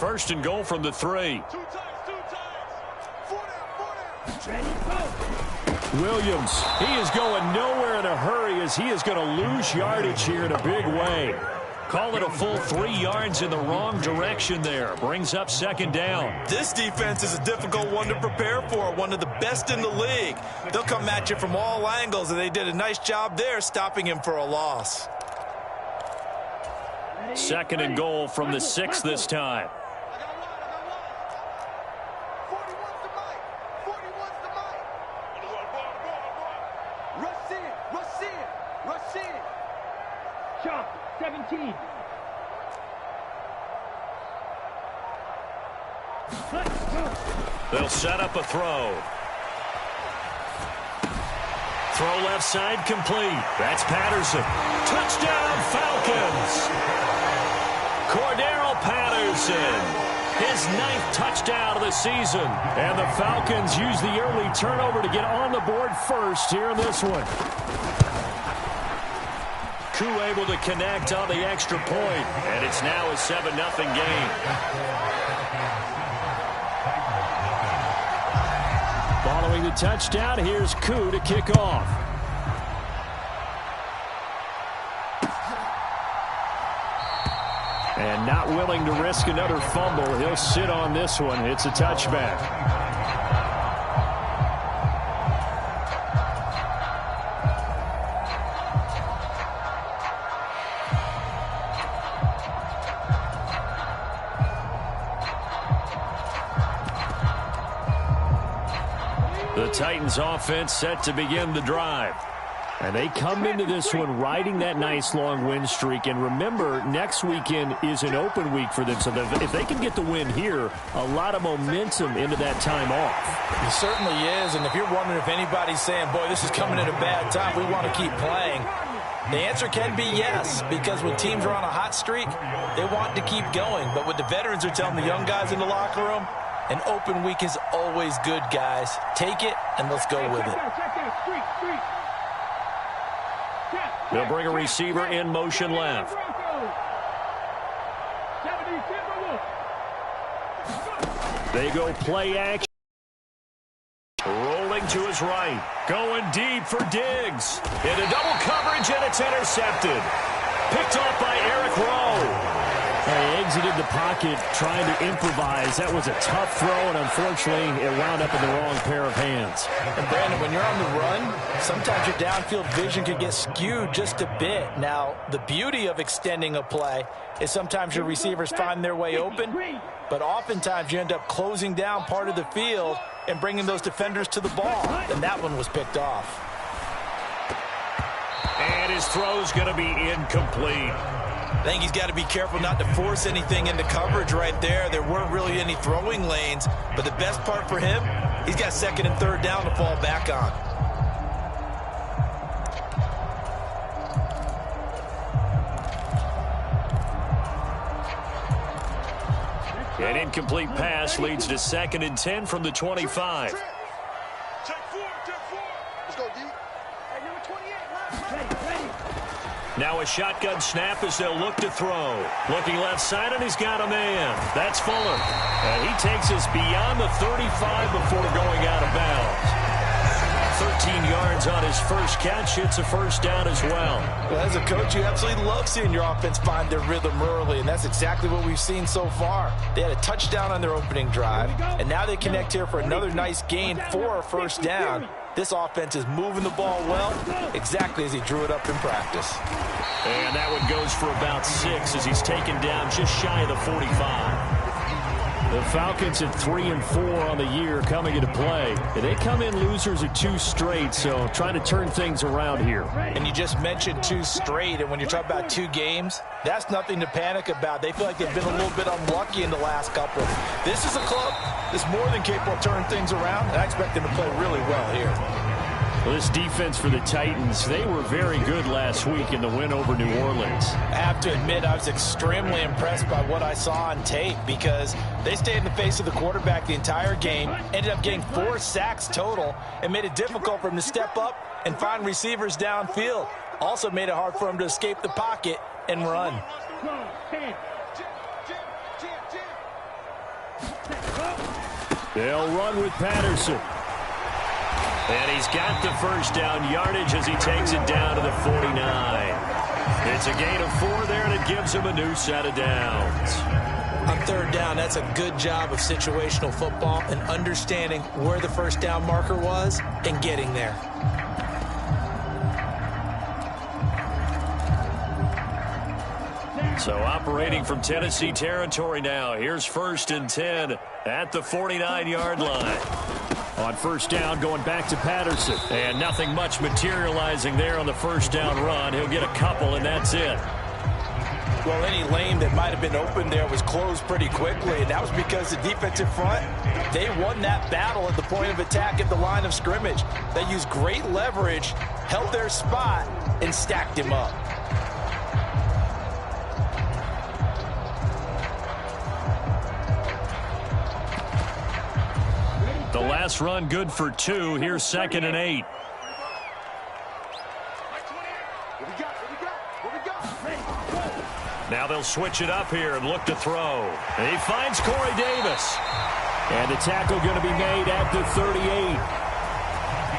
first and goal from the 3. Williams, he is going nowhere in a hurry as he is going to lose yardage here in a big way. Call it a full 3 yards in the wrong direction there. Brings up second down. This defense is a difficult one to prepare for, one of the best in the league. They'll come at you from all angles, and they did a nice job there stopping him for a loss. Second and goal from the 6 this time. Shot 17. They'll set up a throw. Throw left side complete. That's Patterson. Touchdown Falcons. Cordero Patterson. His 9th touchdown of the season. And the Falcons use the early turnover to get on the board first here in this one. Koo able to connect on the extra point. And it's now a 7-0 game. Following the touchdown, here's Koo to kick off. And not willing to risk another fumble. He'll sit on this one. It's a touchback. The Titans offense set to begin the drive. And they come into this one riding that nice long win streak. And remember, next weekend is an open week for them. So if they can get the win here, a lot of momentum into that time off. It certainly is. And if you're wondering if anybody's saying, boy, this is coming at a bad time, we want to keep playing, the answer can be yes. Because when teams are on a hot streak, they want to keep going. But what the veterans are telling the young guys in the locker room, an open week is always good, guys. Take it, and let's go with it. They'll bring a receiver in motion left. They go play action. Rolling to his right. Going deep for Diggs. Into double coverage, and it's intercepted. Picked off by Eric Rowe. He exited the pocket trying to improvise. That was a tough throw, and unfortunately, it wound up in the wrong pair of hands. And, Brandon, when you're on the run, sometimes your downfield vision can get skewed just a bit. Now, the beauty of extending a play is sometimes your receivers find their way open, but oftentimes you end up closing down part of the field and bringing those defenders to the ball. And that one was picked off. And his throw's going to be incomplete. I think he's got to be careful not to force anything into coverage right there. There weren't really any throwing lanes, but the best part for him, he's got second and third down to fall back on. An incomplete pass leads to 2nd and 10 from the 25. Now a shotgun snap as they'll look to throw. Looking left side, and he's got a man. That's Fuller. And he takes us beyond the 35 before going out of bounds. 13 yards on his first catch. It's a first down as well. Well, as a coach, you absolutely love seeing your offense find their rhythm early, and that's exactly what we've seen so far. They had a touchdown on their opening drive, and now they connect here for another nice gain for a first down. This offense is moving the ball well, exactly as he drew it up in practice. And that one goes for about 6 as he's taken down just shy of the 45. The Falcons at 3-4 on the year coming into play. And they come in losers of 2 straight, so trying to turn things around here. And you just mentioned 2 straight, and when you're talking about 2 games, that's nothing to panic about. They feel like they've been a little bit unlucky in the last couple. This is a club that's more than capable of turning things around, and I expect them to play really well here. Well, this defense for the Titans, they were very good last week in the win over New Orleans. I have to admit, I was extremely impressed by what I saw on tape because they stayed in the face of the quarterback the entire game, ended up getting 4 sacks total, and made it difficult for him to step up and find receivers downfield. Also made it hard for him to escape the pocket and run. They'll run with Patterson. And he's got the first down yardage as he takes it down to the 49. It's a gain of 4 there, and it gives him a new set of downs. On third down, that's a good job of situational football and understanding where the first down marker was and getting there. So operating from Tennessee territory now. Here's 1st and 10 at the 49-yard line. On first down, going back to Patterson. And nothing much materializing there on the first down run. He'll get a couple, and that's it. Well, any lane that might have been open there was closed pretty quickly, and that was because the defensive front, they won that battle at the point of attack at the line of scrimmage. They used great leverage, held their spot, and stacked him up. The last run good for 2. Here's 2nd and 8. Now they'll switch it up here and look to throw. And he finds Corey Davis. And the tackle going to be made at the 38.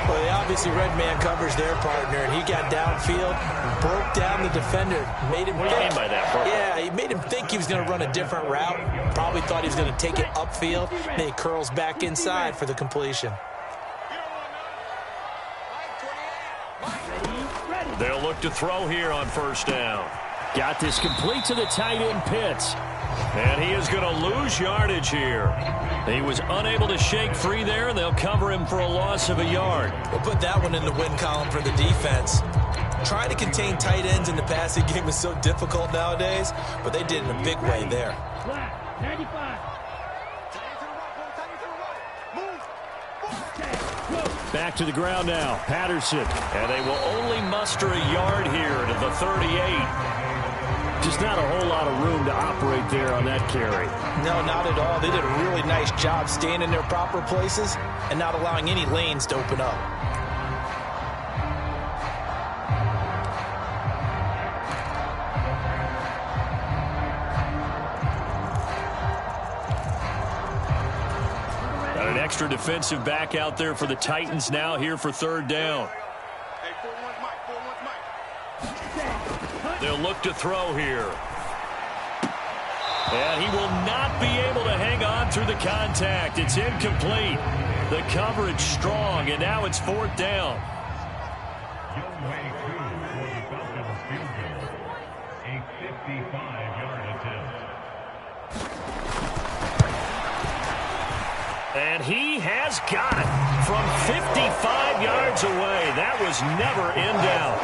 Well, they obviously read man coverage their partner, and he got downfield, broke down the defender, made him What do you mean by that, Parker? Yeah, he made him think he was going to run a different route. Probably thought he was going to take it upfield. Then he curls back inside for the completion. They'll look to throw here on first down. Got this complete to the tight end, Pitts. And he is going to lose yardage here. He was unable to shake free there, and they'll cover him for a loss of a yard. We'll put that one in the win column for the defense. Trying to contain tight ends in the passing game is so difficult nowadays, but they did it in a big way there. Back to the ground now, Patterson. And they will only muster a yard here to the 38. Just not a whole lot of room to operate there on that carry. No, not at all. They did a really nice job staying in their proper places and not allowing any lanes to open up. Got an extra defensive back out there for the Titans now here for 3rd down. They'll look to throw here. And he will not be able to hang on through the contact. It's incomplete. The coverage strong, and now it's 4th down. And he has got it from 55 yards away. That was never in doubt.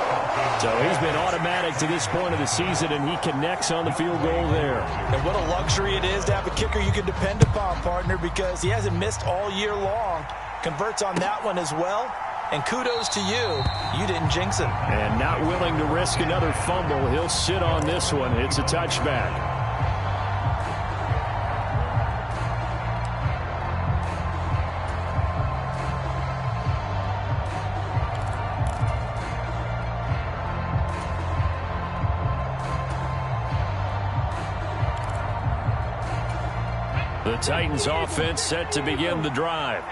So he's been automatic to this point of the season, and he connects on the field goal there. And what a luxury it is to have a kicker you can depend upon, partner, because he hasn't missed all year long. Converts on that one as well. And kudos to you. You didn't jinx him. And not willing to risk another fumble. He'll sit on this one. It's a touchback. The Titans offense set to begin the drive.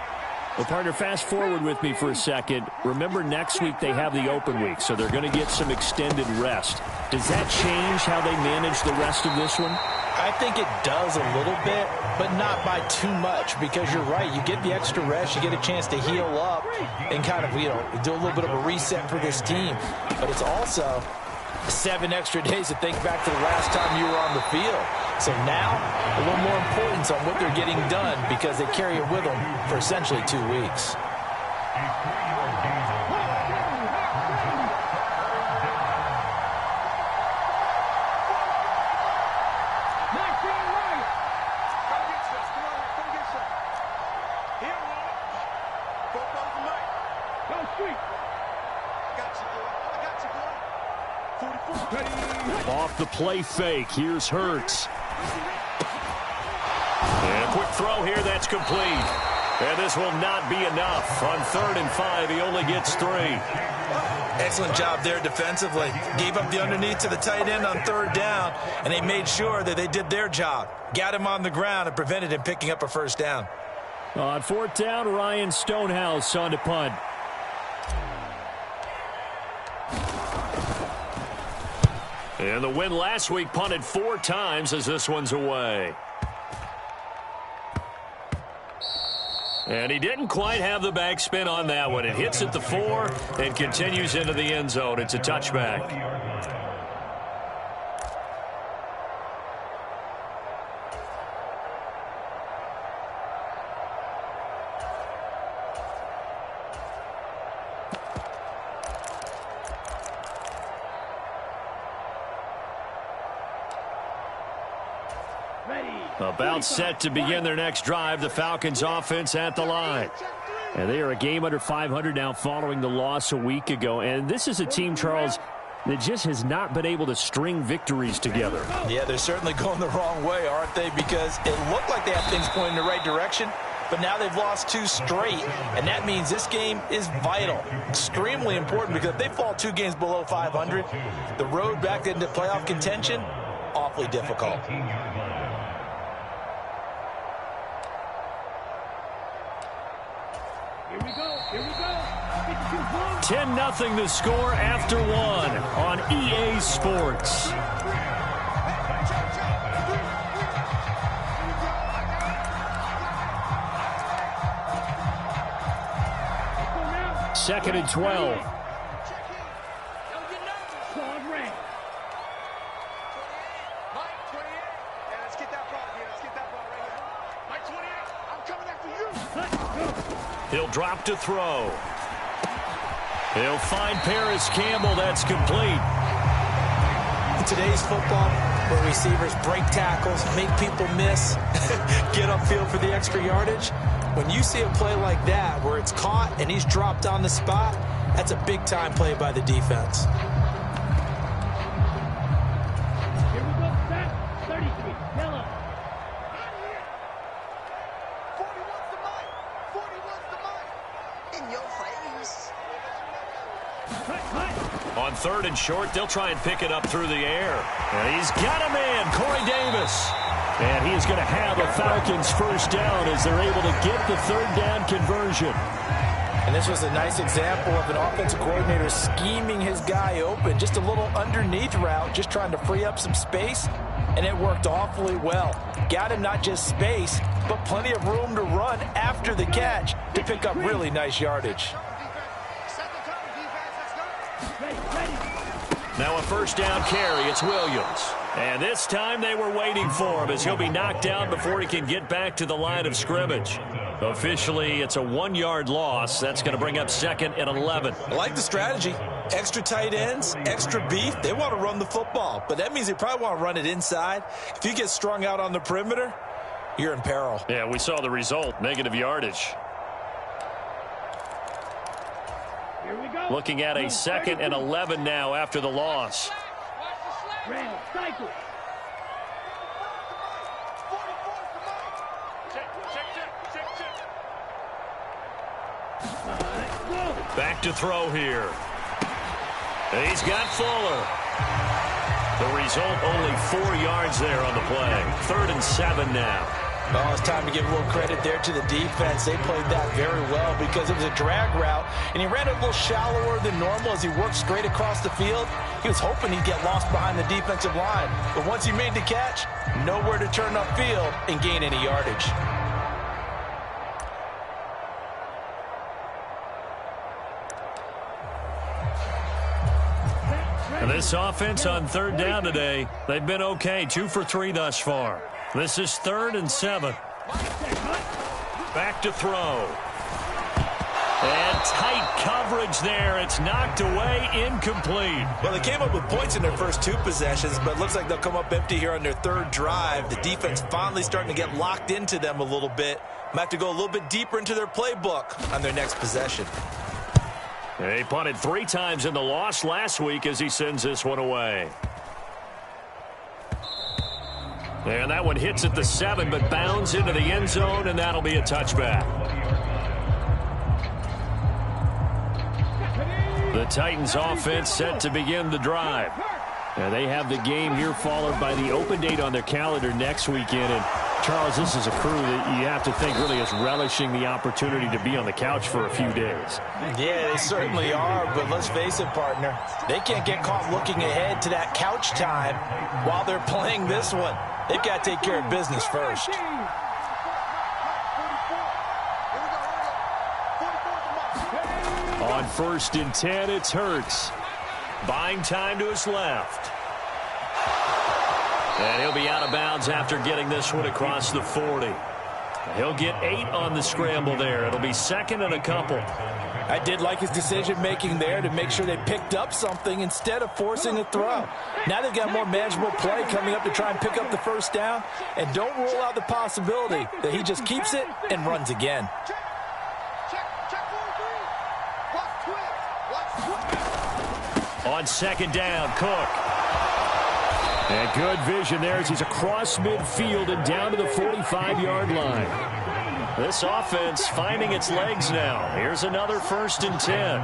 Well, partner, fast forward with me for a second. Remember, next week they have the open week, so they're going to get some extended rest. Does that change how they manage the rest of this one? I think it does a little bit, but not by too much, because you're right. You get the extra rest, you get a chance to heal up and kind of, do a little bit of a reset for this team. But it's also 7 extra days to think back to the last time you were on the field. So now, a little more importance on what they're getting done because they carry it with them for essentially 2 weeks. Off the play fake, here's Hurts. And a quick throw here, that's complete. And this will not be enough. On 3rd and 5, he only gets 3. Excellent job there defensively. Gave up the underneath to the tight end on 3rd down, and they made sure that they did their job. Got him on the ground and prevented him picking up a first down. On fourth down, Ryan Stonehouse on to punt. And the win last week punted 4 times as this one's away. And he didn't quite have the backspin on that one. It hits at the 4 and continues into the end zone. It's a touchback. About set to begin their next drive, the Falcons offense at the line. And they are a game under 500 now following the loss a week ago. And this is a team, Charles, that just has not been able to string victories together. Yeah, they're certainly going the wrong way, aren't they? Because it looked like they have things pointing in the right direction, but now they've lost 2 straight. And that means this game is vital, extremely important, because if they fall 2 games below 500, the road back into playoff contention, awfully difficult. Here we go. 10-0 the score after 1 on EA Sports. Second and 12. He'll drop to throw. He'll find Paris Campbell. That's complete. In today's football, where receivers break tackles, make people miss, get upfield for the extra yardage, when you see a play like that where it's caught and he's dropped on the spot, that's a big-time play by the defense. Here we go, back. 33, yellow. 41's the mic. 41's the mic. In your face. On third and short, they'll try and pick it up through the air. And he's got a man, Corey Davis. And he is going to have a Falcons first down as they're able to get the third down conversion. And this was a nice example of an offensive coordinator scheming his guy open. Just a little underneath route, just trying to free up some space. And it worked awfully well. Got him not just space, but plenty of room to run after the catch to pick up really nice yardage. Now a first down carry. It's Williams. And this time they were waiting for him as he'll be knocked down before he can get back to the line of scrimmage. Officially, it's a 1-yard loss. That's going to bring up second and 11. I like the strategy. Extra tight ends, extra beef. They want to run the football, but that means they probably want to run it inside. If you get strung out on the perimeter, you're in peril. Yeah, we saw the result, negative yardage. Here we go. Looking at a second and 11 now after the loss. Rail, cycle. Back to throw here. And he's got Fuller. The result, only 4 yards there on the play. 3rd and 7 now. Oh, it's time to give a little credit there to the defense. They played that very well because it was a drag route, and he ran it a little shallower than normal as he worked straight across the field. He was hoping he'd get lost behind the defensive line, but once he made the catch, nowhere to turn upfield and gain any yardage. And this offense on third down today, they've been okay, 2 for 3 thus far. This is 3rd and 7. Back to throw. And tight coverage there. It's knocked away, incomplete. Well, they came up with points in their first 2 possessions, but it looks like they'll come up empty here on their 3rd drive. The defense finally starting to get locked into them a little bit. Might have to go a little bit deeper into their playbook on their next possession. He punted 3 times in the loss last week as he sends this one away. And that one hits at the 7, but bounds into the end zone, and that'll be a touchback. The Titans offense set to begin the drive. And they have the game here followed by the open date on their calendar next weekend. And Charles, this is a crew that you have to think really is relishing the opportunity to be on the couch for a few days. Yeah, they certainly are, but let's face it, partner. They can't get caught looking ahead to that couch time while they're playing this one. They've got to take care of business first. On 1st and 10, it's Hurts. Buying time to his left. And he'll be out of bounds after getting this one across the 40. He'll get 8 on the scramble there. It'll be 2nd and a couple. I did like his decision-making there to make sure they picked up something instead of forcing a throw. Now they've got more manageable play coming up to try and pick up the first down. And don't rule out the possibility that he just keeps it and runs again. On 2nd down, Cook. And good vision there as he's across midfield and down to the 45-yard line. This offense finding its legs now. Here's another 1st and 10.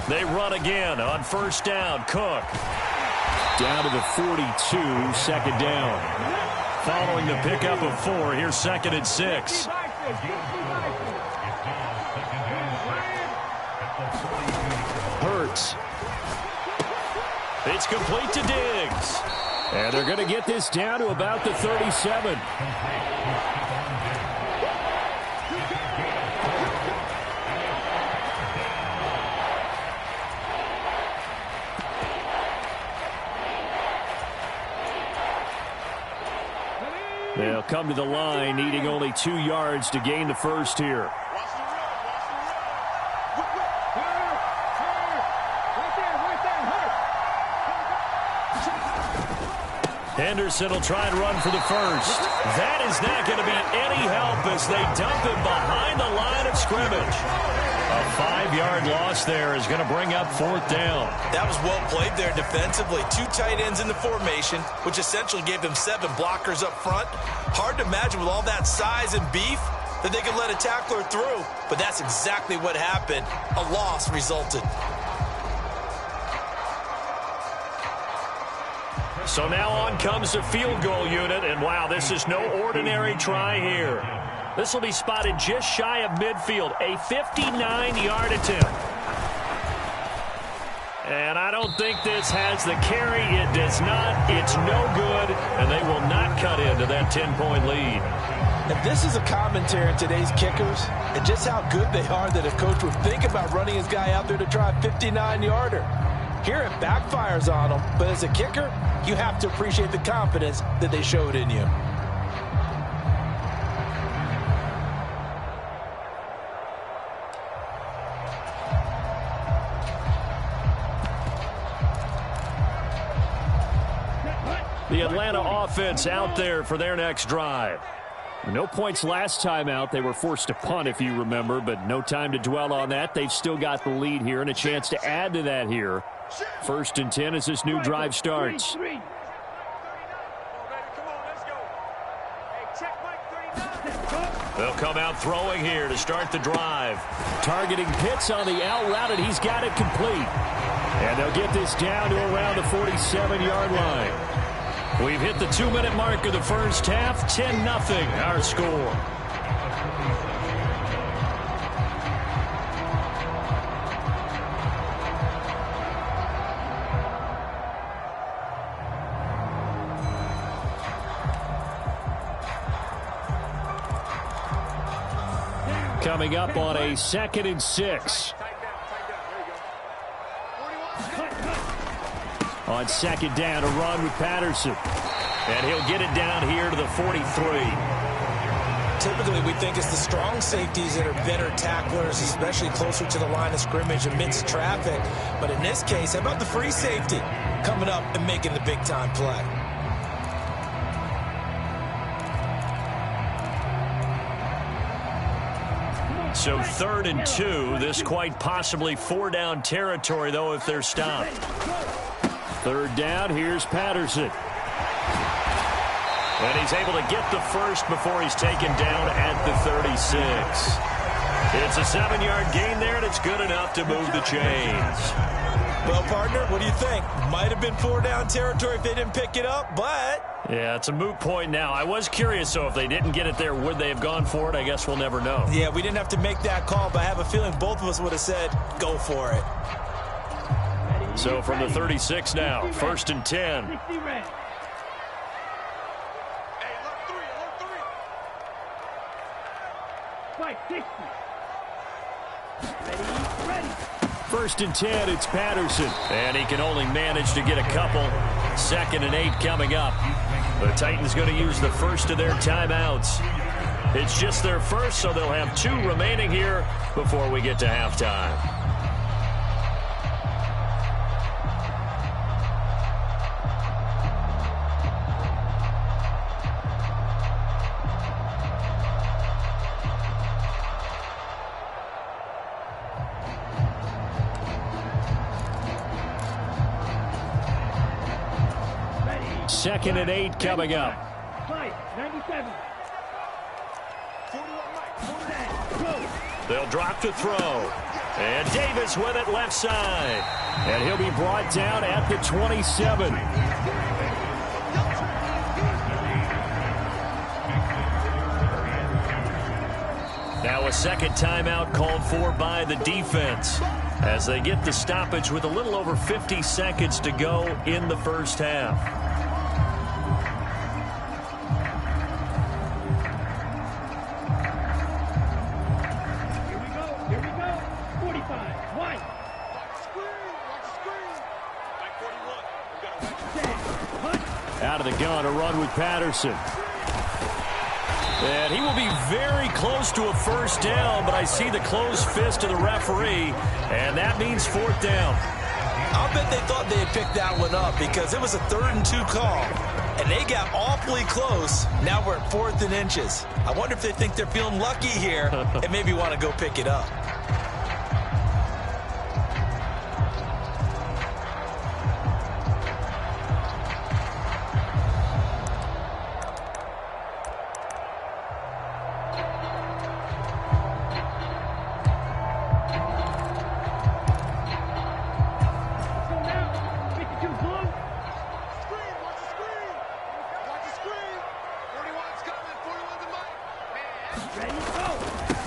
They run again on 1st down. Cook. Down to the 42, 2nd down. Following the pickup of 4, here's 2nd and 6. Hurts. It's complete to Diggs. And they're going to get this down to about the 37. They'll come to the line, needing only 2 yards to gain the first here. Henderson will try and run for the first. That is not going to be any help as they dump him behind the line of scrimmage. A 5-yard loss there is going to bring up 4th down. That was well played there defensively. 2 tight ends in the formation, which essentially gave them 7 blockers up front. Hard to imagine with all that size and beef that they could let a tackler through, but that's exactly what happened. A loss resulted. So now on comes the field goal unit, and wow, this is no ordinary try here. This will be spotted just shy of midfield, a 59-yard attempt. And I don't think this has the carry. It does not. It's no good, and they will not cut into that 10-point lead. And this is a commentary on today's kickers and just how good they are that a coach would think about running his guy out there to try a 59-yarder. Here it backfires on them, but as a kicker, you have to appreciate the confidence that they showed in you. The Atlanta offense out there for their next drive. No points last time out. They were forced to punt, if you remember, but no time to dwell on that. They've still got the lead here and a chance to add to that here. 1st and 10 as this new drive starts. They'll come out throwing here to start the drive. Targeting Pitts on the out route, and he's got it complete. And they'll get this down to around the 47-yard line. We've hit the 2-minute mark of the first half. 10-0 our score. Coming up on a 2nd and 6. On 2nd down, a run with Patterson. And he'll get it down here to the 43. Typically, we think it's the strong safeties that are better tacklers, especially closer to the line of scrimmage amidst traffic. But in this case, how about the free safety coming up and making the big-time play? So 3rd and 2. This quite possibly 4-down territory, though, if they're stopped. 3rd down, here's Patterson. And he's able to get the first before he's taken down at the 36. It's a 7-yard gain there, and it's good enough to move the chains. Well, partner, what do you think? Might have been 4-down territory if they didn't pick it up, but... Yeah, it's a moot point now. I was curious, so if they didn't get it there, would they have gone for it? I guess we'll never know. Yeah, we didn't have to make that call, but I have a feeling both of us would have said, go for it. So from the 36 now, 1st and 10. Hey, look, 3. Fight, 60. Ready. 1st and 10, it's Patterson. And he can only manage to get a couple. 2nd and 8 coming up. The Titans going to use the first of their timeouts. It's just their first, so they'll have 2 remaining here before we get to halftime. Second and 8 coming up. 97. They'll drop to throw. And Davis with it left side. And he'll be brought down at the 27. Now a second timeout called for by the defense as they get the stoppage with a little over 50 seconds to go in the first half. Out of the gun, a run with Patterson. And he will be very close to a first down, but I see the closed fist of the referee, and that means 4th down. I'll bet they thought they had picked that one up because it was a 3rd and 2 call, and they got awfully close. Now we're at 4th and inches. I wonder if they think they're feeling lucky here and maybe want to go pick it up.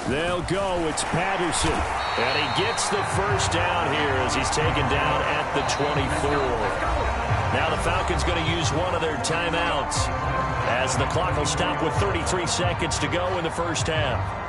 They'll go. It's Patterson. And he gets the first down here as he's taken down at the 24. Now the Falcons going to use one of their timeouts as the clock will stop with 33 seconds to go in the first half.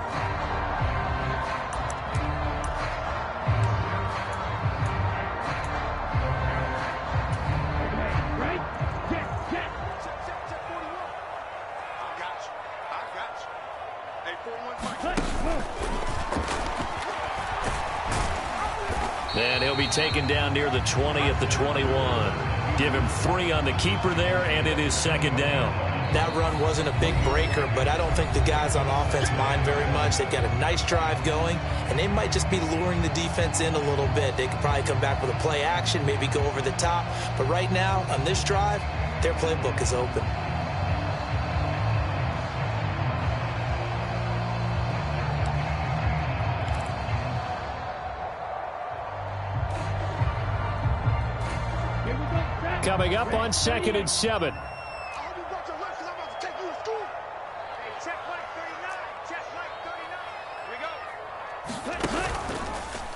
And he'll be taken down near the 20 at the 21. Give him 3 on the keeper there, and it is 2nd down. That run wasn't a big breaker, but I don't think the guys on offense mind very much. They've got a nice drive going, and they might just be luring the defense in a little bit. They could probably come back with a play action, maybe go over the top. But right now, on this drive, their playbook is open. Coming up on 2nd and 7.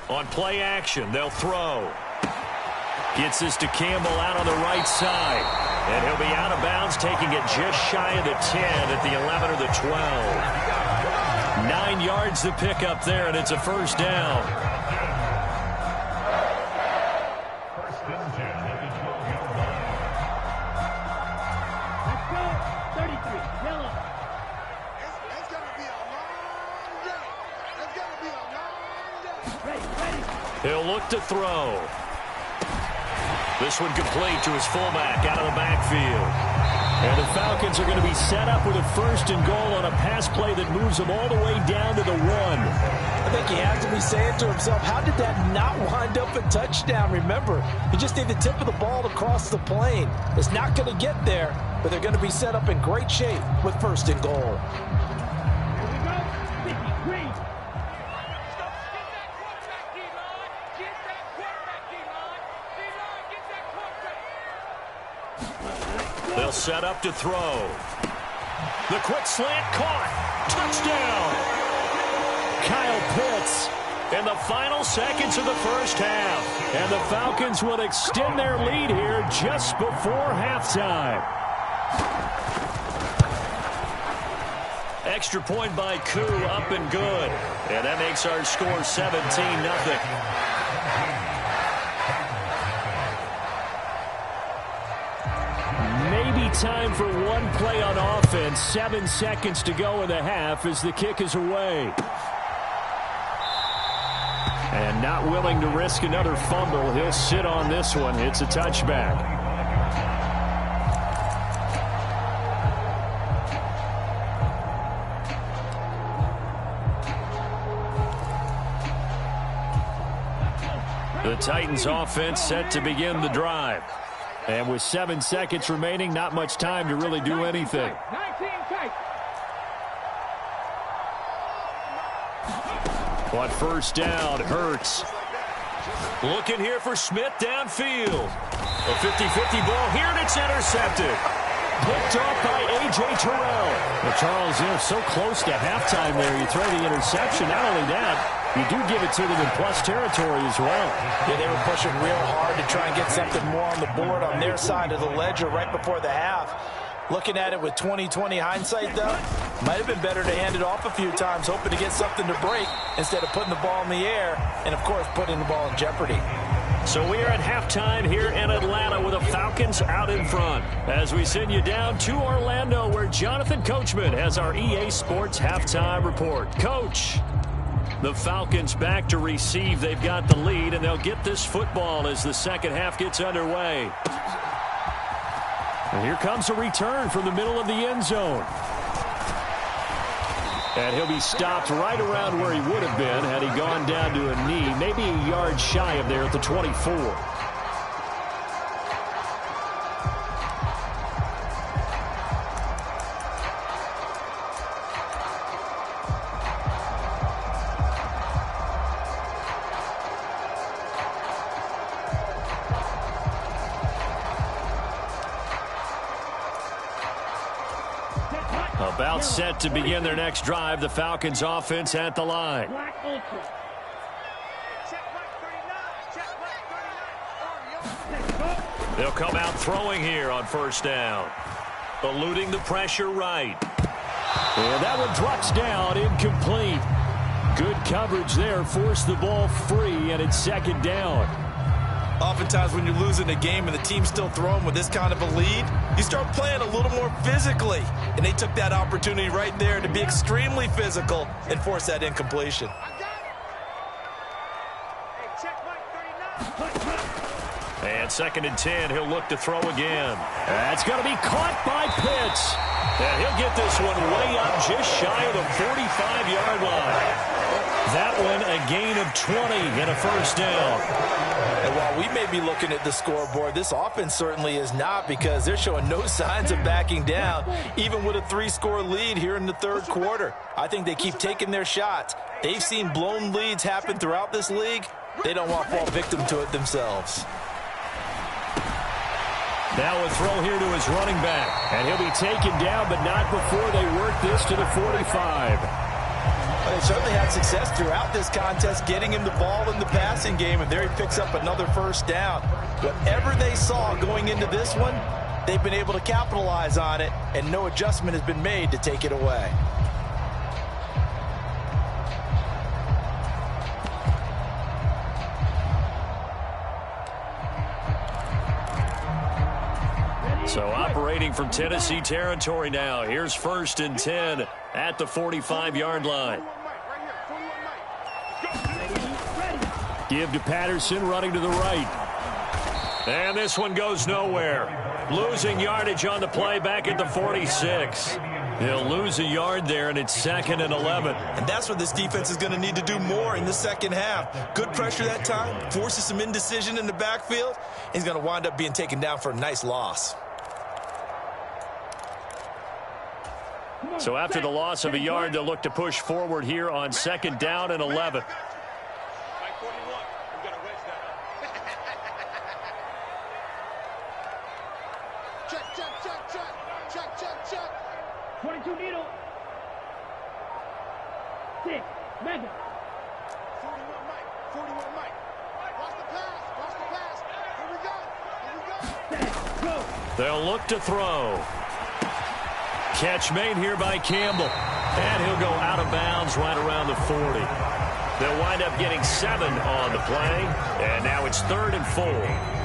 On play action, they'll throw. Gets this to Campbell out on the right side. And he'll be out of bounds, taking it just shy of the 10 at the 11 or the 12. 9 yards to pick up there, and it's a first down. He'll look to throw. This one complete to his fullback out of the backfield. And the Falcons are going to be set up with a 1st and goal on a pass play that moves them all the way down to the 1. I think he has to be saying to himself, how did that not wind up a touchdown? Remember, you just need the tip of the ball to cross the plane. It's not going to get there, but they're going to be set up in great shape with 1st and goal. They'll set up to throw. The quick slant caught. Touchdown. Kyle Pitts in the final seconds of the first half. And the Falcons will extend their lead here just before halftime. Extra point by Koo, up and good. And that makes our score 17-0. Maybe time for one play on offense. 7 seconds to go in the half as the kick is away. And not willing to risk another fumble. He'll sit on this one. It's a touchback. The Titans offense set to begin the drive. And with 7 seconds remaining, not much time to really do anything. On first down, Hurts. Looking here for Smith downfield. A 50-50 ball here, and it's intercepted. Picked off by A.J. Terrell. Well, Charles, you're so close to halftime there. You throw the interception. Not only that, you do give it to them in plus territory as well. Yeah, they were pushing real hard to try and get something more on the board on their side of the ledger right before the half. Looking at it with 20/20 hindsight, though, might have been better to hand it off a few times, hoping to get something to break instead of putting the ball in the air and, of course, putting the ball in jeopardy. So we are at halftime here in Atlanta with the Falcons out in front. As we send you down to Orlando, where Jonathan Coachman has our EA Sports halftime report. Coach, the Falcons back to receive. They've got the lead, and they'll get this football as the second half gets underway. And here comes a return from the middle of the end zone. And he'll be stopped right around where he would have been had he gone down to a knee, maybe a yard shy of there at the 24. About set to begin their next drive. The Falcons offense at the line. They'll come out throwing here on first down. Eluding the pressure right. And that one drops down, incomplete. Good coverage there. Forced the ball free, and it's second down. Oftentimes when you're losing a game and the team's still throwing with this kind of a lead, you start playing a little more physically. And they took that opportunity right there to be extremely physical and force that incompletion. And second and 10, he'll look to throw again. That's going to be caught by Pitts. And he'll get this one way up just shy of the 45-yard line. That one a gain of 20 and a first down. And while we may be looking at the scoreboard, this offense certainly is not, because they're showing no signs of backing down, even with a 3-score lead here in the third quarter. I think they keep taking their shots. They've seen blown leads happen throughout this league. They don't want to fall victim to it themselves. Now a throw here to his running back. And he'll be taken down, but not before they work this to the 45. They certainly had success throughout this contest getting him the ball in the passing game, and there he picks up another first down. Whatever they saw going into this one, they've been able to capitalize on it, and no adjustment has been made to take it away. So operating from Tennessee territory now. Here's first and 10 at the 45-yard line. Give to Patterson, running to the right. And this one goes nowhere. Losing yardage on the play back at the 46. He'll lose a yard there, and it's second and 11. And that's what this defense is going to need to do more in the second half. Good pressure that time, forces some indecision in the backfield. He's going to wind up being taken down for a nice loss. So after the loss of a yard, they'll look to push forward here on second down and 11. Check, check, check, check. middle. 6. Mega. 41 Mike. 41 Mike. Watch the pass. Watch the pass. Here we go. Here we go. Set. Go. They'll look to throw. Catch made here by Campbell. And he'll go out of bounds right around the 40. They'll wind up getting 7 on the play. And now it's 3rd and 4.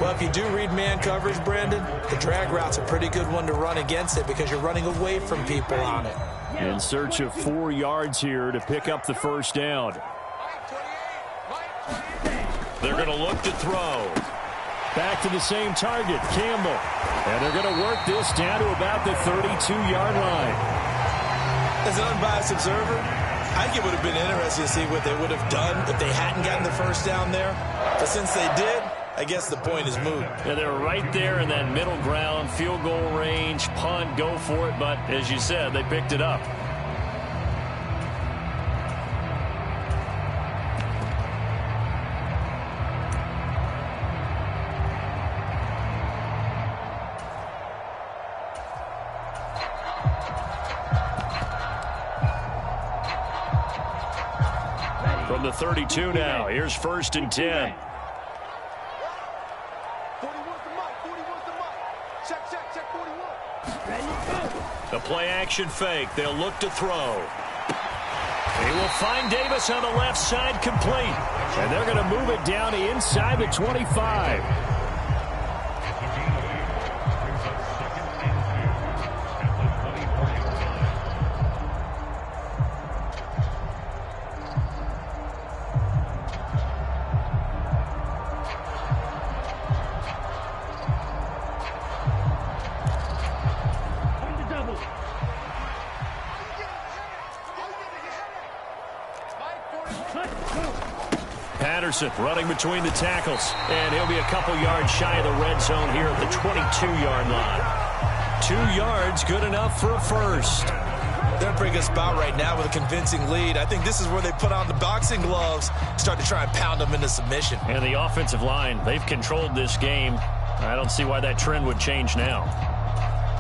Well, if you do read man coverage, Brandon, the drag route's a pretty good one to run against it because you're running away from people on it. In search of 4 yards here to pick up the first down. They're going to look to throw. Back to the same target, Campbell. And they're going to work this down to about the 32-yard line. As an unbiased observer, I think it would have been interesting to see what they would have done if they hadn't gotten the first down there. But since they did, I guess the point is moot. Yeah, they're right there in that middle ground, field goal range, punt, go for it. But as you said, they picked it up. From the 32 now, here's 1st and 10. 41's the Mike. 41's the Mike. Check, check, check 41. Ready, go. The play action fake. They'll look to throw. He will find Davis on the left side, complete. And they're going to move it down to inside the 25. On the double. Cut. Go. Patterson running between the tackles. And he'll be a couple yards shy of the red zone here at the 22-yard line. 2 yards, good enough for a first. They're in a pretty good spot right now with a convincing lead. I think this is where they put on the boxing gloves, start to try and pound them into submission. And the offensive line, they've controlled this game. I don't see why that trend would change now.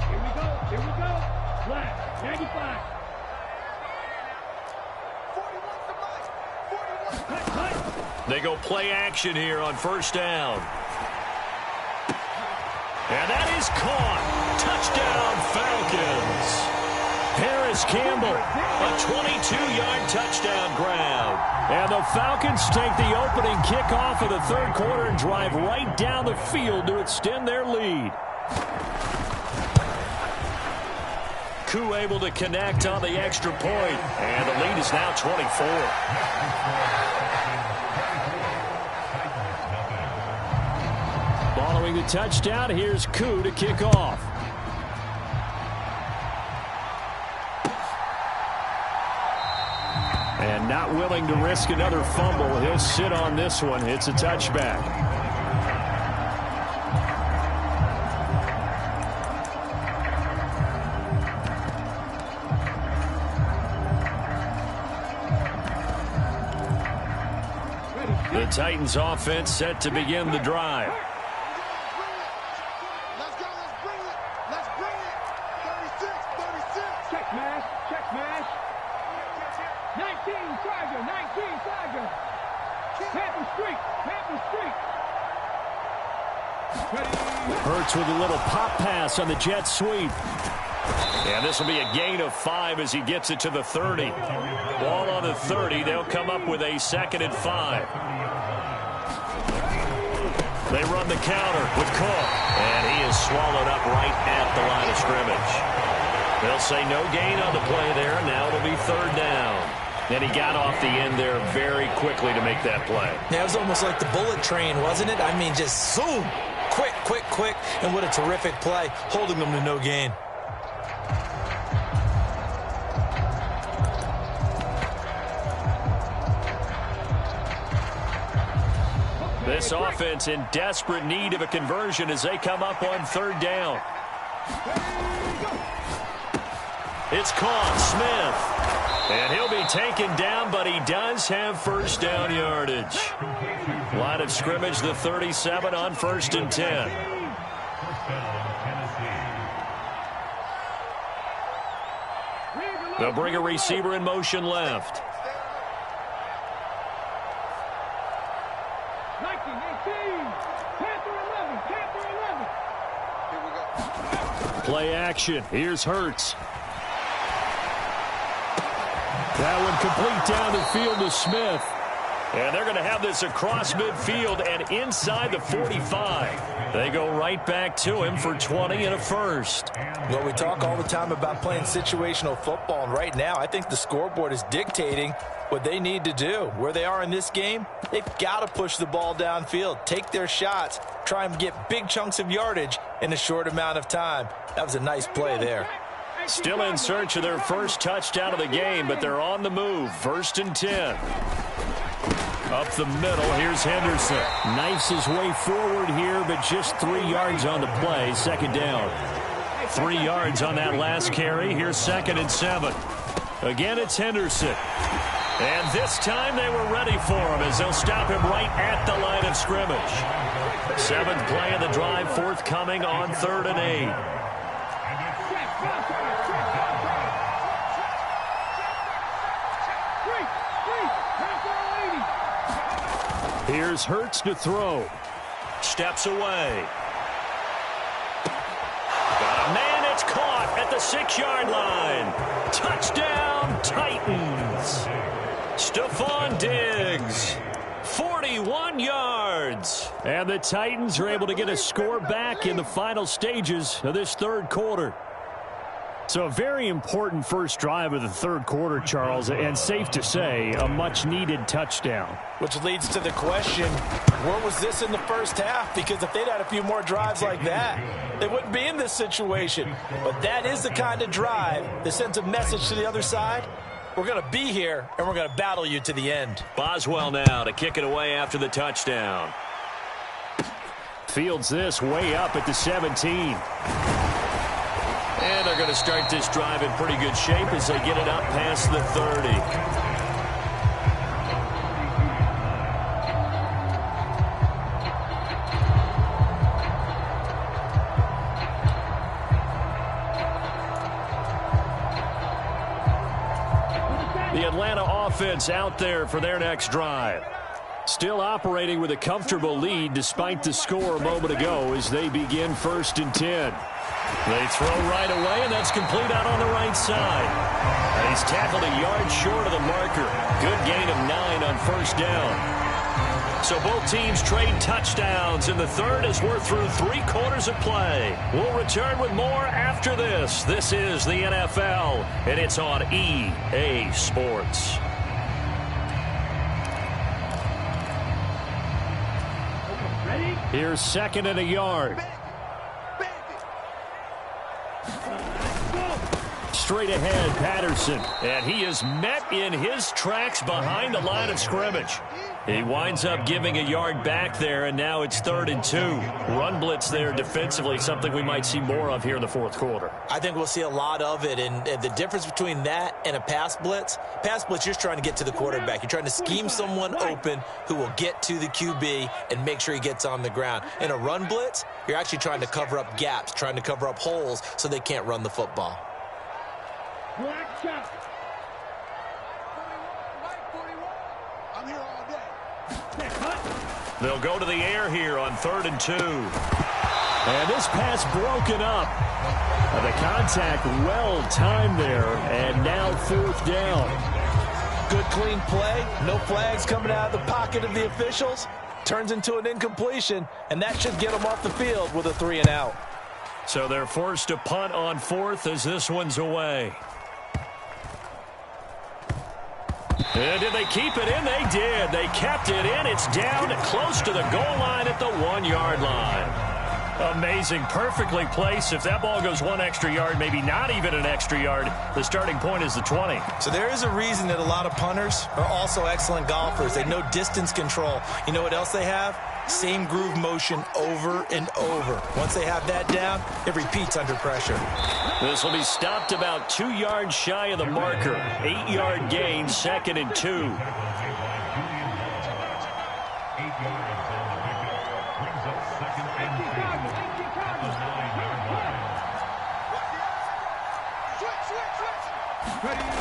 Here we go. Here we go. Flat. 95. 41's the Mike. 41's Cut. Cut. They go play action here on 1st down. And that is caught. Touchdown, Falcons. Paris Campbell, a 22-yard touchdown grab. And the Falcons take the opening kickoff of the 3rd quarter and drive right down the field to extend their lead. Koo able to connect on the extra point. And the lead is now 24. Following the touchdown, here's Koo to kick off. And not willing to risk another fumble, he'll sit on this one. It's a touchback. The Titans offense set to begin the drive. Let's go. Let's bring it. Let's bring it. 36. 36. Check smash. Check smash. 19 Tiger. 19 Tiger. Panther streak. Panther streak. Hurts with a little pop pass on the jet sweep. And this will be a gain of 5 as he gets it to the 30. Ball on the 30. They'll come up with a 2nd and 5. They run the counter with Cook. And he is swallowed up right at the line of scrimmage. They'll say no gain on the play there. Now it'll be 3rd down. And he got off the end there very quickly to make that play. Yeah, it was almost like the bullet train, wasn't it? I mean, just zoom. Quick, quick, quick. And what a terrific play, holding them to no gain. This offense in desperate need of a conversion as they come up on 3rd down. It's caught, Smith. And he'll be taken down, but he does have 1st down yardage. Line of scrimmage, the 37 on 1st and 10. Read the They'll bring a receiver in motion left. 19-18. Panther 11. Panther 11. Here we go. Play action. Here's Hurts. That one complete down the field to Smith. And they're going to have this across midfield and inside the 45. They go right back to him for 20 and a first. Well, we talk all the time about playing situational football, and right now I think the scoreboard is dictating what they need to do. Where they are in this game, they've got to push the ball downfield, take their shots, try and get big chunks of yardage in a short amount of time. That was a nice play there. Still in search of their first touchdown of the game, but they're on the move. 1st and 10. Up the middle, here's Henderson. Knifes his way forward here, but just 3 yards on the play. 2nd down. 3 yards on that last carry. Here's 2nd and 7. Again, it's Henderson. And this time they were ready for him as they'll stop him right at the line of scrimmage. 7th play of the drive, forthcoming on 3rd and 8. Here's Hurts to throw. Steps away. Got a man, it's caught at the 6-yard line. Touchdown, Titans. Stephon Diggs, 41 yards. And the Titans are able to get a score back in the final stages of this 3rd quarter. So a very important first drive of the 3rd quarter, Charles, and safe to say, a much-needed touchdown. Which leads to the question, where was this in the first half? Because if they'd had a few more drives like that, they wouldn't be in this situation. But that is the kind of drive that sends a message to the other side. We're going to be here, and we're going to battle you to the end. Boswell now to kick it away after the touchdown. Fields this way up at the 17. And they're going to start this drive in pretty good shape as they get it up past the 30. The Atlanta offense out there for their next drive. Still operating with a comfortable lead despite the score a moment ago as they begin 1st and 10. They throw right away, and that's complete out on the right side. And he's tackled a yard short of the marker. Good gain of 9 on 1st down. So both teams trade touchdowns in the 3rd as we're through 3 quarters of play. We'll return with more after this. This is the NFL, and it's on EA Sports. Here's 2nd and a yard. Straight ahead, Patterson. And he is met in his tracks behind the line of scrimmage. He winds up giving a yard back there, and now it's 3rd and 2. Run blitz there defensively, something we might see more of here in the 4th quarter. I think we'll see a lot of it, and the difference between that and a pass blitz, you're just trying to get to the quarterback. You're trying to scheme someone open who will get to the QB and make sure he gets on the ground. In a run blitz, you're actually trying to cover up gaps, trying to cover up holes so they can't run the football. Black shot. I'm here all day. They'll go to the air here on 3rd and 2. And this pass broken up. The contact well timed there, and now 4th down. Good clean play, no flags coming out of the pocket of the officials. Turns into an incompletion, and that should get them off the field with a 3 and out. So they're forced to punt on 4th as this one's away. And did they keep it in? They did. They kept it in. It's down close to the goal line at the 1-yard line. Amazing. Perfectly placed. If that ball goes 1 extra yard, maybe not even an extra yard, the starting point is the 20. So there is a reason that a lot of punters are also excellent golfers. They know distance control. You know what else they have? Same groove motion over and over. Once they have that down, it repeats under pressure. This will be stopped about 2 yards shy of the marker. 8-yard gain, 2nd and 2. Switch. Ready.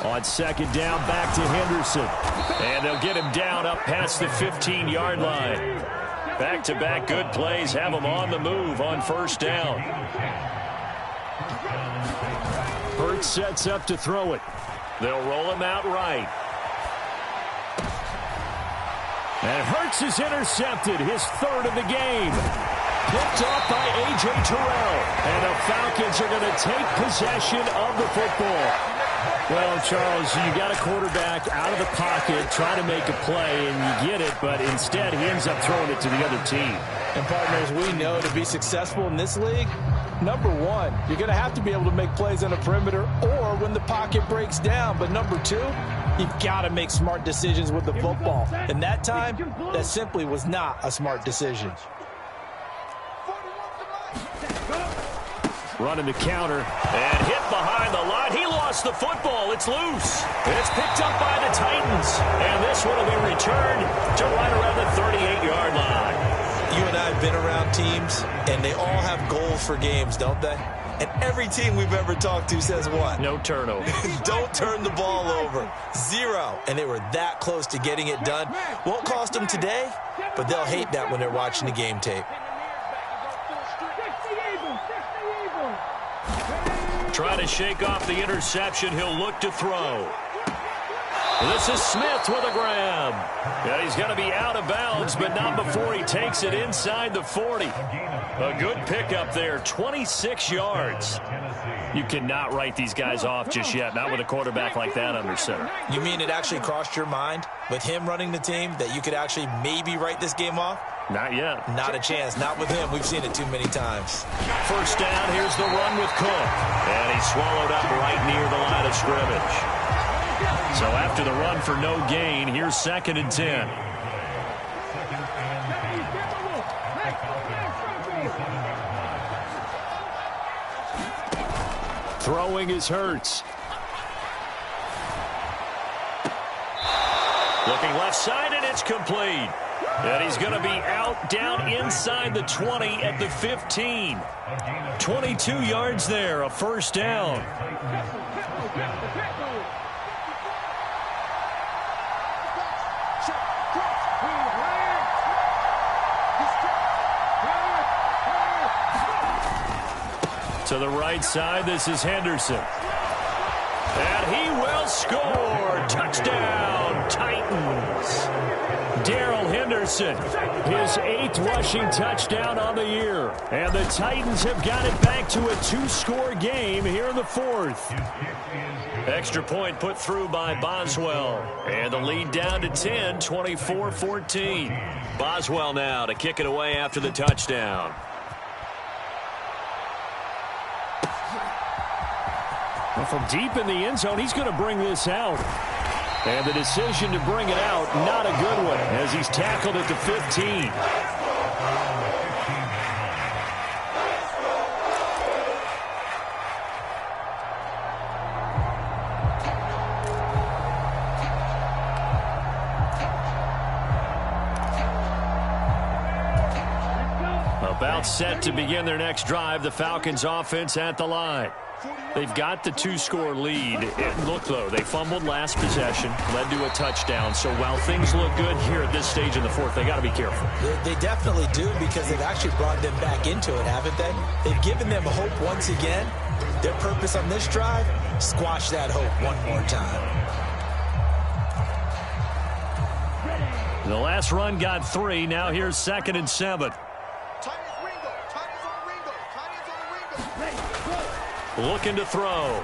On second down, back to Henderson. And they'll get him down up past the 15-yard line. Back-to-back good plays have him on the move on first down. Hurts sets up to throw it. They'll roll him out right. And Hurts is intercepted, his third of the game. Picked off by A.J. Terrell. And the Falcons are going to take possession of the football. Well, Charles, you got a quarterback out of the pocket trying to make a play, and you get it, but instead he ends up throwing it to the other team. And, partners, we know to be successful in this league, number one, you're going to have to be able to make plays on the perimeter or when the pocket breaks down. But number two, you've got to make smart decisions with the football. And that time, that simply was not a smart decision. Running the counter and hit behind the line. He lost the football. It's loose. It's picked up by the Titans. And this one will be returned to right around the 38-yard line. You and I have been around teams, and they all have goals for games, don't they? And every team we've ever talked to says what? No turnover. Don't turn the ball over. 0. And they were that close to getting it done. Won't cost them today, but they'll hate that when they're watching the game tape. Trying to shake off the interception. He'll look to throw. This is Smith with a grab. Yeah, he's going to be out of bounds, but not before he takes it inside the 40. A good pickup there, 26 yards. You cannot write these guys off just yet, not with a quarterback like that under center. You mean it actually crossed your mind with him running the team that you could actually maybe write this game off? Not yet. Not a chance. Not with him. We've seen it too many times. First down, here's the run with Cook. And he's swallowed up right near the line of scrimmage. So after the run for no gain, here's 2nd and 10. Throwing is Hurts. Looking left side, and it's complete. And he's going to be out down inside the 20 at the 15. 22 yards there, a first down. To the right side, this is Henderson. And he will score. Touchdown, Titans. Darrell Henderson, his 8th rushing touchdown on the year. And the Titans have got it back to a 2-score game here in the 4th. Extra point put through by Boswell. And the lead down to 10, 24-14. Boswell now to kick it away after the touchdown. Well, from deep in the end zone, he's going to bring this out. And the decision to bring it out, not a good one, as he's tackled at the 15. About set to begin their next drive, the Falcons offense at the line. They've got the 2-score lead. Look, though, they fumbled last possession, led to a touchdown. So while things look good here at this stage in the 4th, they got to be careful. They definitely do, because they've actually brought them back into it, haven't they? They've given them hope once again. Their purpose on this drive, squash that hope one more time. The last run got 3. Now here's 2nd and 7. Looking to throw.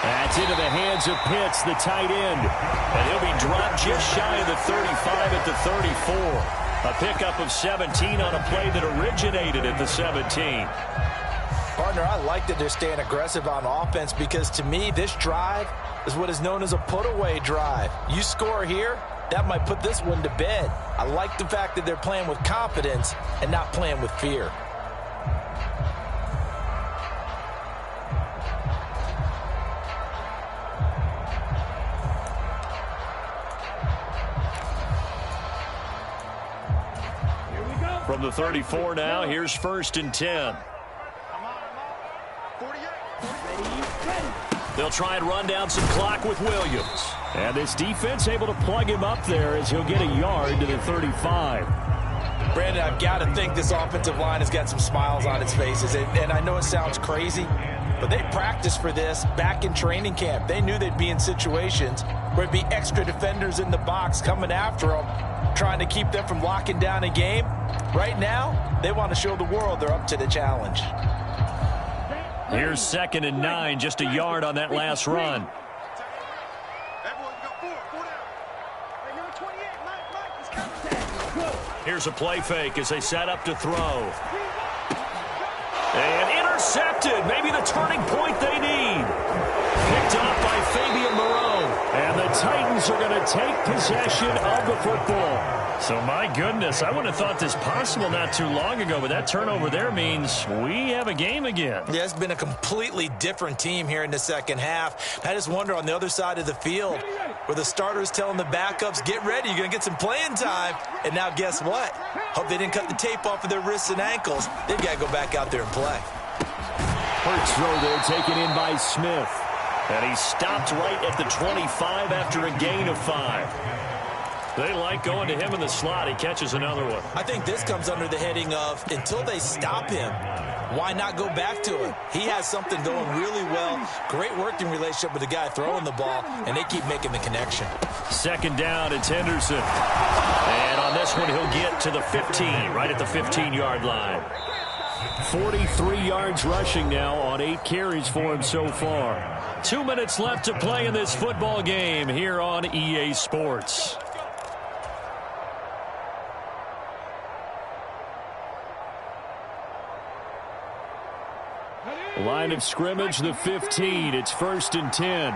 That's into the hands of Pitts, the tight end. And he'll be dropped just shy of the 35 at the 34. A pickup of 17 on a play that originated at the 17. Partner, I like that they're staying aggressive on offense, because to me, this drive is what is known as a put-away drive. You score here, that might put this one to bed. I like the fact that they're playing with confidence and not playing with fear. From the 34 now, here's 1st and 10. 48. They'll try and run down some clock with Williams. And this defense able to plug him up there as he'll get a yard to the 35. Brandon, I've got to think this offensive line has got some smiles on its faces. And I know it sounds crazy, but they practiced for this back in training camp. They knew they'd be in situations where it'd be extra defenders in the box coming after them, trying to keep them from locking down a game. Right now, they want to show the world they're up to the challenge. Here's 2nd and 9, just a yard on that last run. Here's a play fake as they set up to throw. And intercepted. Maybe the turning point they need. Picked up by Fabian Moreau. And the Titans are going to take possession of the football. So, my goodness, I wouldn't have thought this possible not too long ago, but that turnover there means we have a game again. Yeah, it's been a completely different team here in the second half. I just wonder on the other side of the field where the starters telling the backups, get ready, you're going to get some playing time. And now guess what? Hope they didn't cut the tape off of their wrists and ankles. They've got to go back out there and play. First throw there taken in by Smith. And he stopped right at the 25 after a gain of 5. They like going to him in the slot. He catches another one. I think this comes under the heading of until they stop him, why not go back to him? He has something going really well. Great working relationship with the guy throwing the ball, and they keep making the connection. 2nd down, it's Henderson. And on this one, he'll get to the 15, right at the 15-yard line. 43 yards rushing now on 8 carries for him so far. 2 minutes left to play in this football game here on EA Sports. Line of scrimmage, the 15. It's 1st and 10.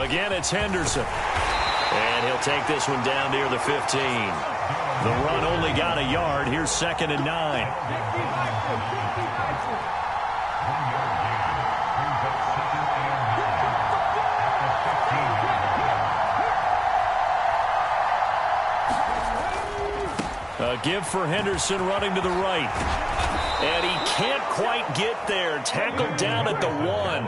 Again, it's Henderson. And he'll take this one down near the 15. The run only got a yard. Here's 2nd and 9. A give for Henderson running to the right. And he can't quite get there. Tackled down at the 1.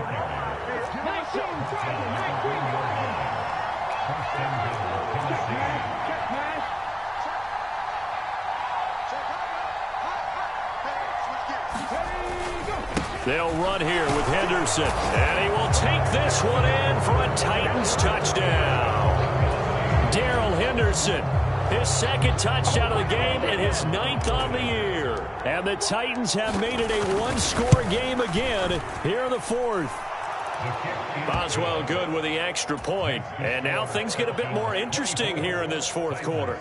They'll run here with Henderson. And he will take this one in for a Titans touchdown. Darrell Henderson. His 2nd touchdown of the game and his 9th on the year. And the Titans have made it a one-score game again here in the 4th. Boswell good with the extra point. And now things get a bit more interesting here in this 4th quarter.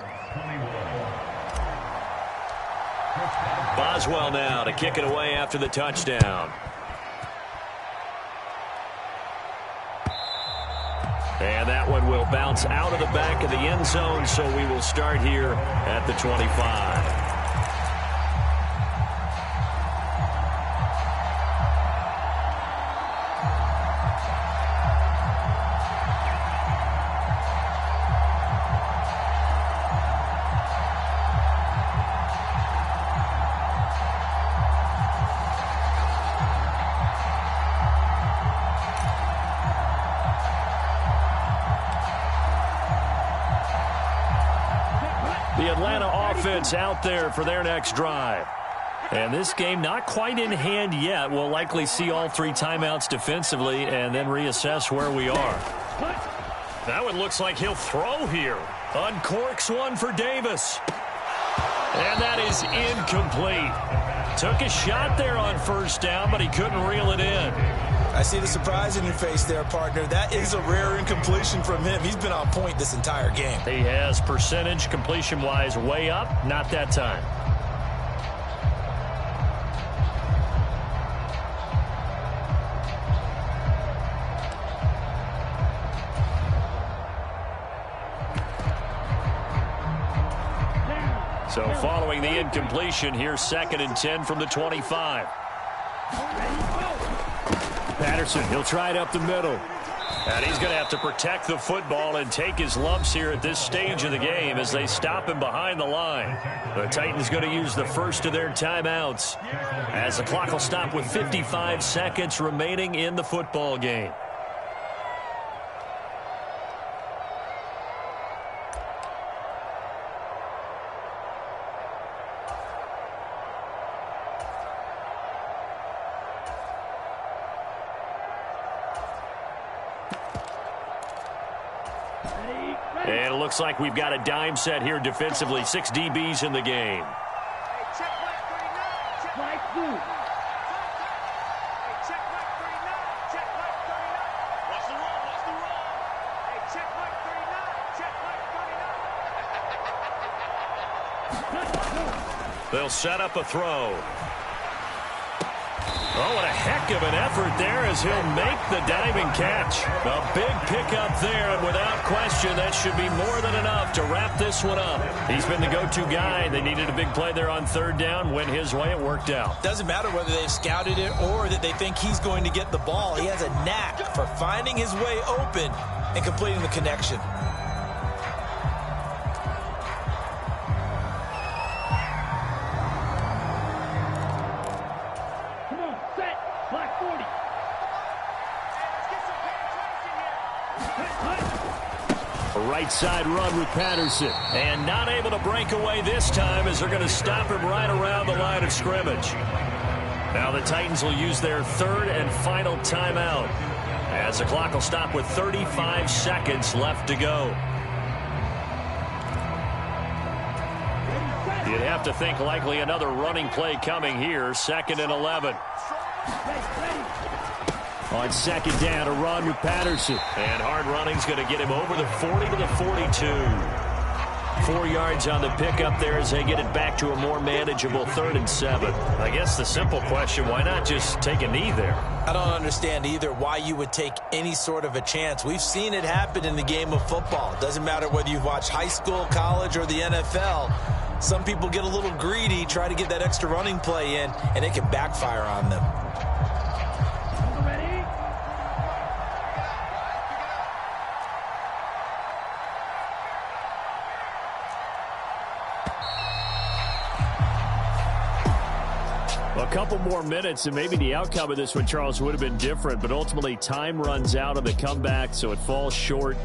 Boswell now to kick it away after the touchdown. And that one will bounce out of the back of the end zone, so we will start here at the 25. The Atlanta offense out there for their next drive. And this game not quite in hand yet. We'll likely see all 3 timeouts defensively and then reassess where we are. That one looks like he'll throw here. Uncorks one for Davis. And that is incomplete. Took a shot there on 1st down, but he couldn't reel it in. I see the surprise in your face there, partner. That is a rare incompletion from him. He's been on point this entire game. He has percentage completion-wise way up. Not that time. So following the incompletion, here's 2nd and 10 from the 25. Patterson, he'll try it up the middle. And he's going to have to protect the football and take his lumps here at this stage of the game as they stop him behind the line. The Titans going to use the first of their timeouts as the clock will stop with 55 seconds remaining in the football game. And it looks like we've got a dime set here defensively. 6 DBs in the game. They'll set up a throw. Oh, what a heck of an effort there as he'll make the diving catch. A big pickup there, and without question, that should be more than enough to wrap this one up. He's been the go-to guy. They needed a big play there on third down. Went his way. It worked out. Doesn't matter whether they've scouted it or that they think he's going to get the ball. He has a knack for finding his way open and completing the connection. Right side run with Patterson. And not able to break away this time as they're going to stop him right around the line of scrimmage. Now the Titans will use their third and final timeout as the clock will stop with 35 seconds left to go. You'd have to think likely another running play coming here. 2nd and 11. On second down, a run with Patterson. And hard running's going to get him over the 40 to the 42. 4 yards on the pickup there as they get it back to a more manageable 3rd and 7. I guess the simple question, why not just take a knee there? I don't understand either why you would take any sort of a chance. We've seen it happen in the game of football. It doesn't matter whether you've watched high school, college, or the NFL. Some people get a little greedy, try to get that extra running play in, and it can backfire on them. A couple more minutes, and maybe the outcome of this one, Charles, would have been different. But ultimately, time runs out on the comeback, so it falls short.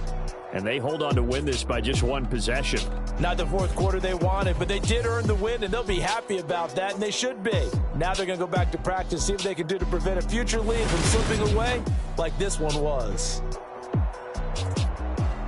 And they hold on to win this by just 1 possession. Not the fourth quarter they wanted, but they did earn the win, and they'll be happy about that, and they should be. Now they're going to go back to practice, see what they can do to prevent a future lead from slipping away like this one was.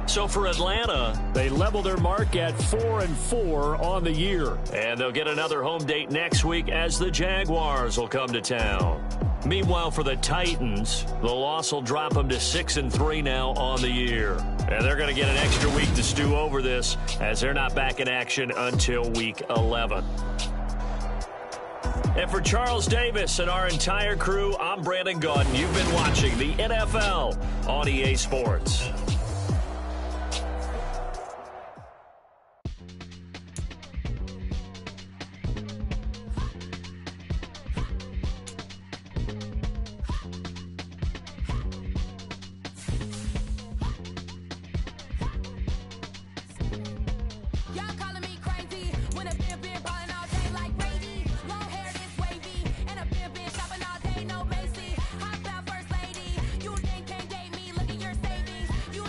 So for Atlanta, they level their mark at 4-4 on the year. And they'll get another home date next week as the Jaguars will come to town. Meanwhile, for the Titans, the loss will drop them to 6-3 now on the year. And they're going to get an extra week to stew over this as they're not back in action until week 11. And for Charles Davis and our entire crew, I'm Brandon Gaudin. You've been watching the NFL on EA Sports. You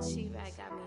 She-Bag got me.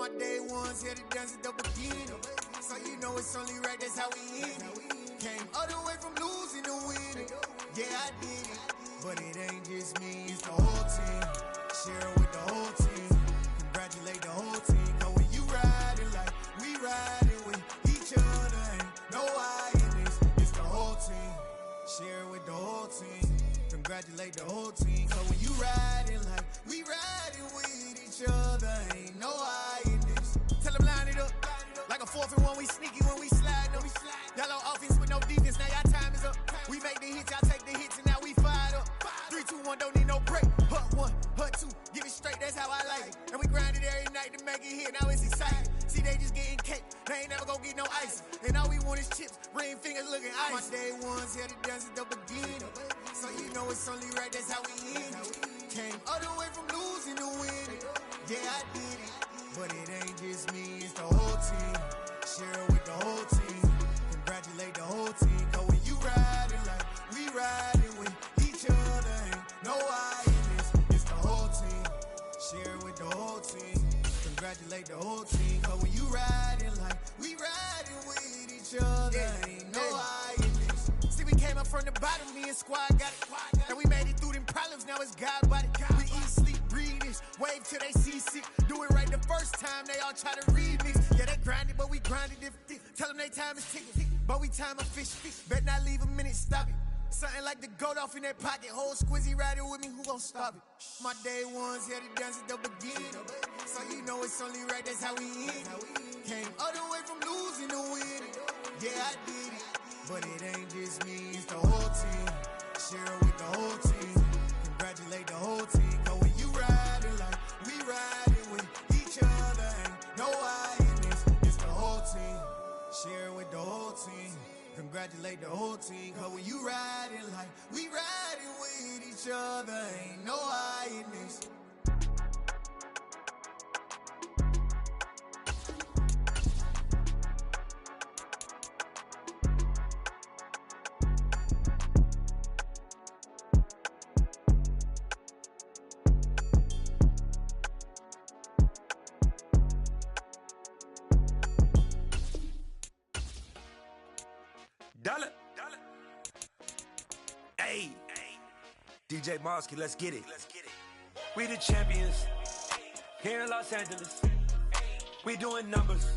my day ones here to dance at the beginning. So you know it's only right, that's how we end it. Came all the way from losing to winning. Yeah, I did it. But it ain't just me, it's the whole team. Share it with the whole team. Congratulate the whole team. Cause when you riding like we riding with each other, ain't no I in this. It's the whole team. Share it with the whole team. Congratulate the whole team. Cause when you riding like we riding with each other, ain't no I in this. Tell them line it up. Like a 4th and 1, we sneaky when we slide them. Yellow offense with no defense, now y'all time is up. We make the hits, y'all take the hits, and now we fired up. 3, 2, 1, don't need no break. Hut 1, hut 2, give it straight, that's how I like it. And we grind it every night to make it hit, now it's exciting. See, they just getting cake, they ain't never gonna get no ice. And all we want is chips, ring fingers looking ice. My day ones here to dance at the beginning. So you know it's only right, that's how we end it. Came all the way from losing to winning. Yeah, I did it. But it ain't just me, it's the whole team. Share it with the whole team. Congratulate the whole team. Cause when you riding like we riding with each other, ain't no I in this. It's the whole team. Share it with the whole team. Congratulate the whole team. Cause when you riding like we riding with each other, ain't no I in this. See, we came up from the bottom, me and squad got it. And we made it through them problems, now it's God body. We eat, sleep, remix. Wave till they seasick. Do it right the first time, they all try to remix. Yeah, they grinded, but we grinded different. Tell them they time is ticking, but we time a fish. Bet not leave a minute, stop it. Something like the goat off in their pocket. Whole squizzy riding with me, who gon' stop it? My day ones, yeah, the dance at the beginning. So you know it's only right, that's how we end. Came all the way from losing to winning. Yeah, I did it, but it ain't just me, it's the whole team. Share it with the whole team. Congratulate the whole team. Cause when you riding like we riding with each other, ain't no I in this, it's the whole team. Share it with the whole team. Congratulate the whole team. Cause when you riding like we riding with each other, ain't no I in this. Dollar. Hey. DJ Mosky, let's get it. We the champions here in Los Angeles. We doing numbers.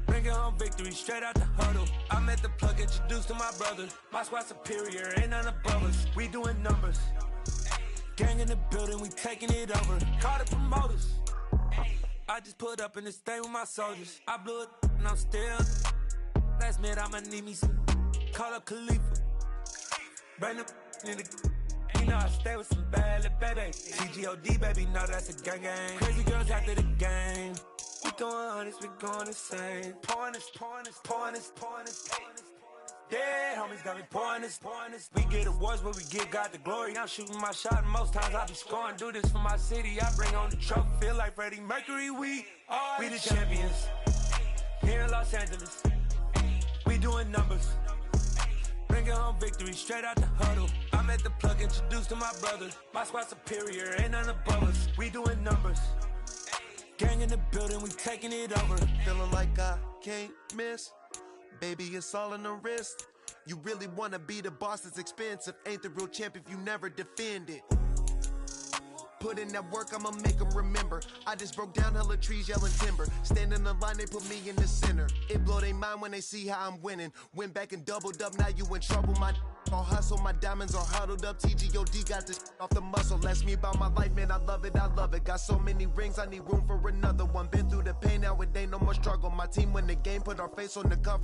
Bringing home victory straight out the huddle. I'm at the plug, introduced to my brother. My squad superior, ain't none above us. We doing numbers. Gang in the building, we taking it over. Call the promoters. I just put up in this thing with my soldiers. I blew it and I'm still. Last minute I'ma need me some. Call up Khalifa. Bring them in the. You know I stay with some bad little baby. TGOD baby, know that's a gang gang. Crazy girls after the game. We throwing hundreds, we going insane. Pouring this. Yeah, homies got me pouring this. We get awards, but we give God the glory. I'm shooting my shot, and most times I be scoring. Do this for my city, I bring on the trophy. Feel like Freddie Mercury, we the champions here in Los Angeles. We doing numbers. Bringing home victory straight out the huddle. I'm at the plug, introduced to my brother. My squad superior, ain't none above us. We doing numbers. Gang in the building, we taking it over. Feeling like I can't miss. Baby, it's all in the wrist. You really wanna be the boss, it's expensive. Ain't the real champ if you never defend it. Put in that work, I'ma make them remember. I just broke down hella trees, yelling timber. Stand in the line, they put me in the center. It blow their mind when they see how I'm winning. Went back and doubled up, now you in trouble. My all hustle, my diamonds are huddled up. TGOD got this off the muscle. Ask me about my life, man, I love it. Got so many rings, I need room for another one. Been through the pain, now it ain't no more struggle. My team win the game, put our face on the cover.